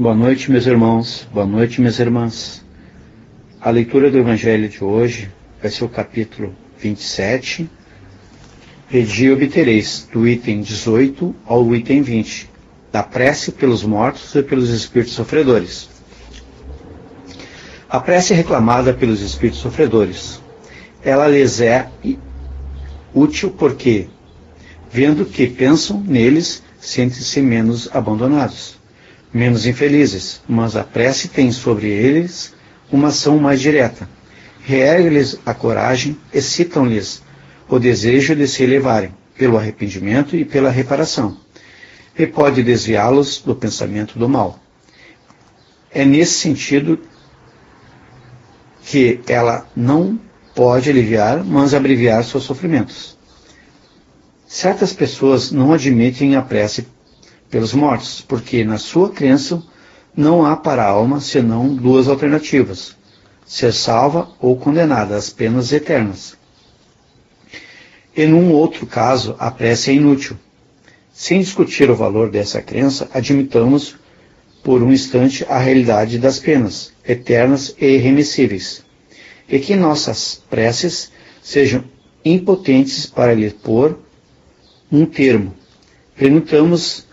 Boa noite, meus irmãos. Boa noite, minhas irmãs. A leitura do Evangelho de hoje vai ser o capítulo 27. Pedi e obtereis, do item 18 ao item 20, da prece pelos mortos e pelos espíritos sofredores. A prece reclamada pelos espíritos sofredores, ela lhes é útil porque, vendo que pensam neles, sentem-se menos abandonados, menos infelizes, mas a prece tem sobre eles uma ação mais direta. Reergue-lhes a coragem, excitam-lhes o desejo de se elevarem, pelo arrependimento e pela reparação, e pode desviá-los do pensamento do mal. É nesse sentido que ela não pode aliviar, mas abreviar seus sofrimentos. Certas pessoas não admitem a prece pelos mortos, porque na sua crença não há para a alma senão duas alternativas: ser salva ou condenada às penas eternas. E num outro caso, a prece é inútil. Sem discutir o valor dessa crença, admitamos por um instante a realidade das penas, eternas e irremissíveis, e que nossas preces sejam impotentes para lhe pôr um termo. Perguntamos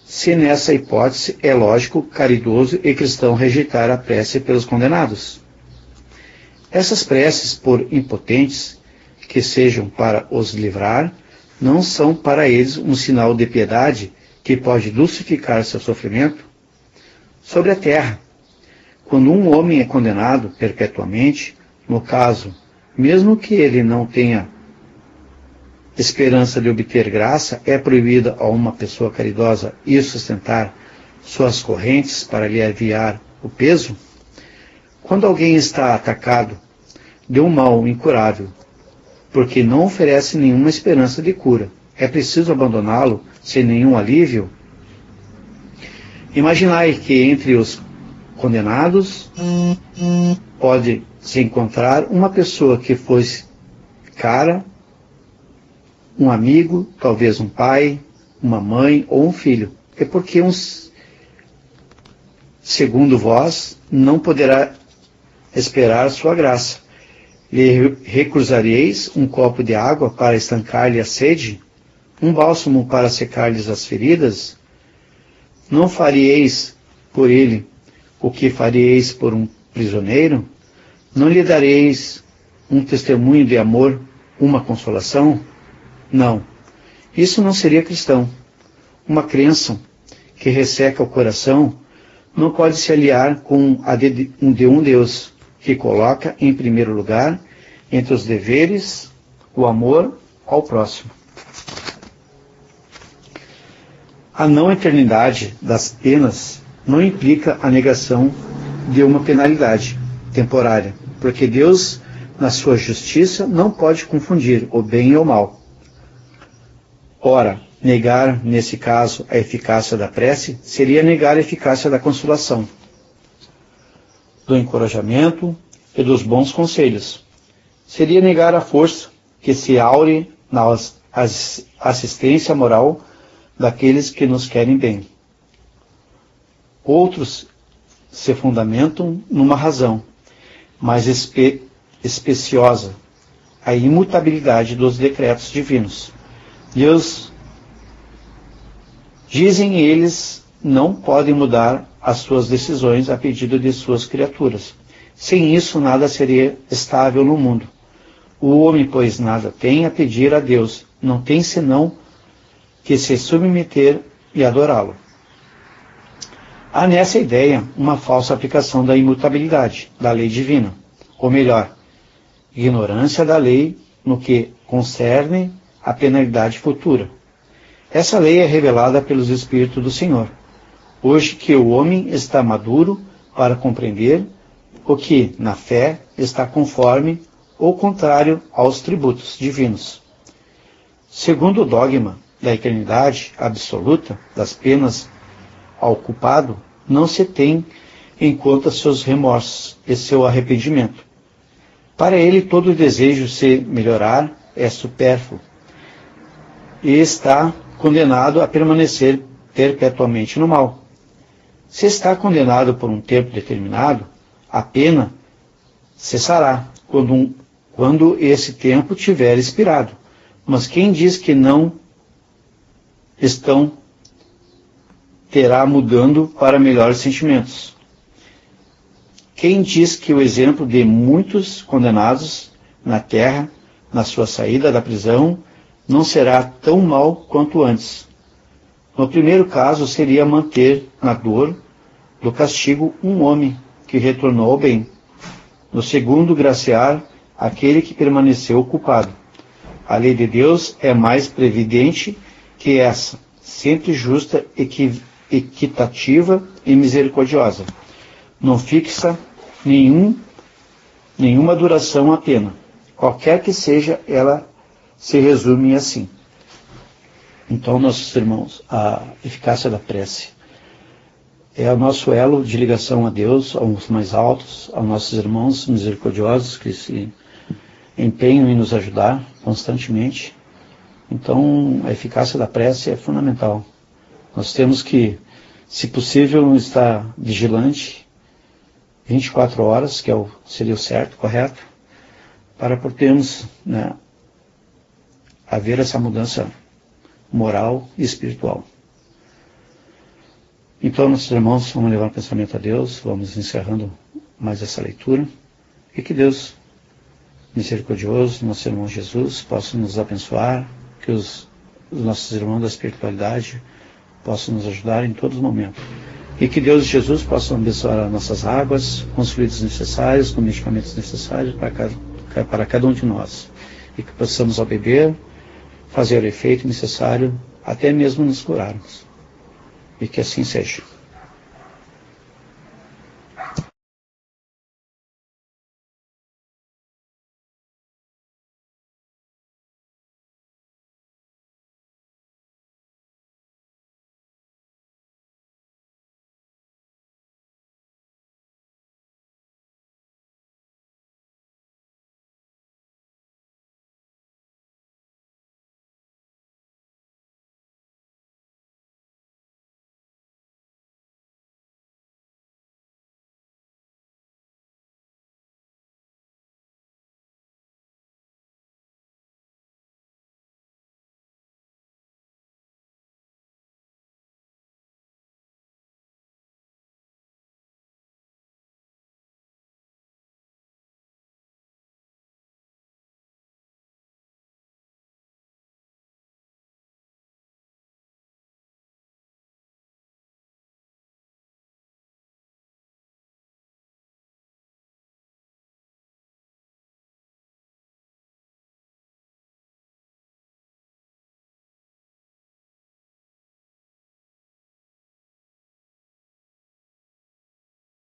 se nessa hipótese é lógico, caridoso e cristão rejeitar a prece pelos condenados. Essas preces, por impotentes que sejam para os livrar, não são para eles um sinal de piedade que pode dulcificar seu sofrimento? Sobre a terra, quando um homem é condenado perpetuamente, no caso, mesmo que ele não tenha esperança de obter graça, é proibida a uma pessoa caridosa ir sustentar suas correntes para lhe aliviar o peso? Quando alguém está atacado de um mal incurável, porque não oferece nenhuma esperança de cura, é preciso abandoná-lo sem nenhum alívio? Imaginai que entre os condenados pode se encontrar uma pessoa que fosse cara, um amigo, talvez um pai, uma mãe ou um filho. É porque segundo vós, não poderá esperar sua graça. Lhe recusareis um copo de água para estancar-lhe a sede? Um bálsamo para secar-lhes as feridas? Não faríeis por ele o que faríeis por um prisioneiro? Não lhe dareis um testemunho de amor, uma consolação? Não, isso não seria cristão. Uma crença que resseca o coração não pode se aliar com a de um Deus, que coloca em primeiro lugar, entre os deveres, o amor ao próximo. A não eternidade das penas não implica a negação de uma penalidade temporária, porque Deus, na sua justiça, não pode confundir o bem e o mal. Ora, negar, nesse caso, a eficácia da prece seria negar a eficácia da consolação, do encorajamento e dos bons conselhos. Seria negar a força que se aure na assistência moral daqueles que nos querem bem. Outros se fundamentam numa razão mais especiosa, a imutabilidade dos decretos divinos. Deus, dizem eles, não podem mudar as suas decisões a pedido de suas criaturas. Sem isso, nada seria estável no mundo. O homem, pois, nada tem a pedir a Deus, não tem senão que se submeter e adorá-lo. Há nessa ideia uma falsa aplicação da imutabilidade da lei divina, ou melhor, ignorância da lei no que concerne a penalidade futura. Essa lei é revelada pelos Espíritos do Senhor, hoje que o homem está maduro para compreender o que, na fé, está conforme ou contrário aos tributos divinos. Segundo o dogma da eternidade absoluta das penas ao culpado, não se tem em conta seus remorsos e seu arrependimento. Para ele, todo desejo se melhorar é supérfluo e está condenado a permanecer perpetuamente no mal. Se está condenado por um tempo determinado, a pena cessará quando esse tempo tiver expirado. Mas quem diz que não terá mudando para melhores sentimentos? Quem diz que o exemplo de muitos condenados na terra, na sua saída da prisão, não será tão mau quanto antes? No primeiro caso, seria manter na dor do castigo um homem que retornou ao bem. No segundo, graciar aquele que permaneceu culpado. A lei de Deus é mais previdente que essa, sempre justa, equitativa e misericordiosa. Não fixa nenhuma duração à pena. Qualquer que seja, ela se resume assim. Então, nossos irmãos, a eficácia da prece é o nosso elo de ligação a Deus, aos mais altos, aos nossos irmãos misericordiosos que se empenham em nos ajudar constantemente. Então, a eficácia da prece é fundamental. Nós temos que, se possível, estar vigilante 24 horas, que seria o certo, correto, para podermos, haver essa mudança moral e espiritual. Então, nossos irmãos, vamos levar o pensamento a Deus, vamos encerrando mais essa leitura, e que Deus, misericordioso, nosso irmão Jesus, possa nos abençoar, que os nossos irmãos da espiritualidade possam nos ajudar em todos os momentos. E que Deus e Jesus possam abençoar as nossas águas, com os fluidos necessários, com os medicamentos necessários para cada um de nós. E que possamos, ao beber, fazer o efeito necessário, até mesmo nos curarmos. E que assim seja.